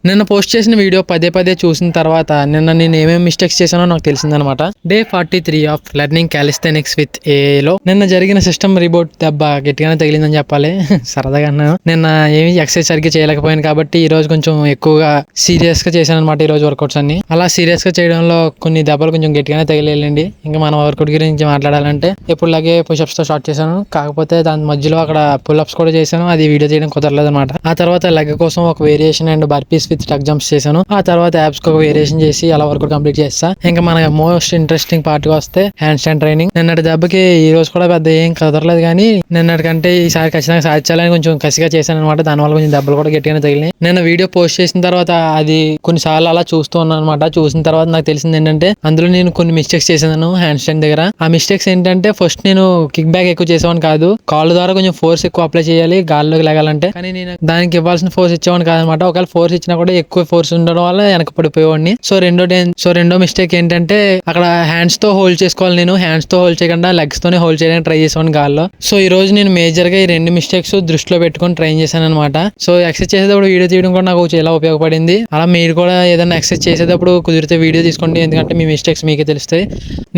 నిన్న పోస్ట్ చేసిన వీడియో పదే పదే చూసిన తర్వాత నిన్న నేను ఏమేమి మిస్టేక్స్ చేశానో నాకు తెలిసిందనమాట. Day 43 of learning calisthenics with ఏఐలో నిన్న జరిగిన సిస్టమ్ రీబోట్ దెబ్బ గట్టిగానే తగిలిందని చెప్పాలి. సరదాగా అన్నాను. నిన్న ఏమి ఎక్సర్సైజ్ సరిగ్గా చేయలేకపోయాను కాబట్టి ఈ రోజు కొంచెం ఎక్కువగా సీరియస్ గా చేశాను అనమాట. ఈ రోజు వర్కౌట్స్ అన్ని అలా సీరియస్ గా చేయడంలో కొన్ని దెబ్బలు కొంచెం గట్టిగానే తగిలేయండి. ఇంకా మన వర్కౌట్ గురించి మాట్లాడాలంటే ఎప్పుడులాగే పుషప్స్ తో స్టార్ట్ చేశాను. కాకపోతే దాని మధ్యలో అక్కడ పుల్అప్స్ కూడా చేశాను. అది వీడియో చేయడం కుదరలేదు అనమాట. ఆ తర్వాత లెగ్ కోసం ఒక వేరియేషన్ అండ్ బర్పీస్ విత్ టక్ జంప్స్ చేశాను. ఆ తర్వాత యాప్స్ కి ఒక వేరియేషన్ చేసి అలా వర్కౌట్ కంప్లీట్ చేస్తా. ఇంకా మన మోస్ట్ ఇంట్రెస్టింగ్ పార్ట్ గా వస్తే హ్యాండ్ స్టాండ్ ట్రైనింగ్. నిన్నటి దెబ్బకి ఈ రోజు కూడా పెద్ద ఏం కుదరలేదు, కానీ నిన్నటి కంటే ఈసారి ఖచ్చితంగా సాధించాలని కొంచెం కసిగా చేశాను అనమాట. దానివల్ల కొంచెం దెబ్బలు కూడా గట్టిగానే తగిలినాయి. నిన్న వీడియో పోస్ట్ చేసిన తర్వాత అది కొన్నిసార్లు అలా చూస్తూ ఉన్నాను అనమాట. చూసిన తర్వాత నాకు తెలిసింది ఏంటంటే అందులో నేను కొన్ని మిస్టేక్స్ చేశాను హ్యాండ్ స్టాండ్ దగ్గర. ఆ మిస్టేక్స్ ఏంటంటే ఫస్ట్ నేను కిక్ బ్యాక్ ఎక్కువ చేసేవాడిని కాదు. కాళ్ళ ద్వారా కొంచెం ఫోర్స్ ఎక్కువ అప్లై చేయాలి గాల్లోకి లేగాలంటే, కానీ నేను దానికి ఇవ్వాల్సిన ఫోర్స్ ఇచ్చేవాడిని కాదనమాట. ఒకవేళ ఫోర్స్ ఇచ్చినా కూడా ఎక్కువ ఫోర్స్ ఉండడం వల్ల వెనక పడిపోయేవాడిని. సో రెండో మిస్టేక్ ఏంటంటే అక్కడ హ్యాండ్స్ తో హోల్డ్ చేసుకోవాలి. నేను హ్యాండ్స్ తో హోల్డ్ చేయకుండా లెగ్స్ తోనే హోల్డ్ చేయడానికి ట్రై చేసేవాడిని గాల్లో. సో ఈ రోజు నేను మేజర్ గా ఈ రెండు మిస్టేక్స్ దృష్టిలో పెట్టుకొని ట్రైన్ చేశాను అనమాట. సో ఎక్సర్సైజ్ చేసేటప్పుడు వీడియో తీయడం కూడా నాకు చాలా ఉపయోగపడింది. అలా మీరు కూడా ఏదైనా ఎక్సర్సైజ్ చేసేటప్పుడు కుదిరితే వీడియో తీసుకోండి, ఎందుకంటే మీ మిస్టేక్స్ మీకే తెలుస్తాయి.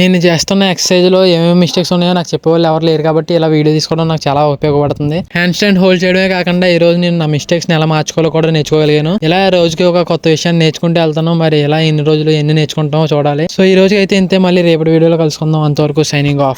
నేను చేస్తున్న ఎక్సర్సైజ్ లో ఏమేమి మిస్టేక్స్ ఉన్నాయో నాకు చెప్పేవాళ్ళు ఎవరు లేరు కాబట్టి ఇలా వీడియో తీసుకోవడం నాకు చాలా ఉపయోగపడుతుంది. హ్యాండ్ స్టాండ్ హోల్డ్ చేయడమే కాకుండా ఈ రోజు నేను నా మిస్టేక్స్ ని ఎలా మార్చుకోవాలో కూడా నేర్చుకోగలిగాను. ఇలా రోజుకి ఒక కొత్త విషయాన్ని నేర్చుకుంటూ వెళ్తాను. మరి ఇలా ఇన్ని రోజులు ఎన్ని నేర్చుకుంటామో చూడాలి. సో ఈ రోజు అయితే ఇంతే. మళ్ళీ రేపటి వీడియోలో కలుసుకుందాం. అంతవరకు సైనింగ్ ఆఫ్.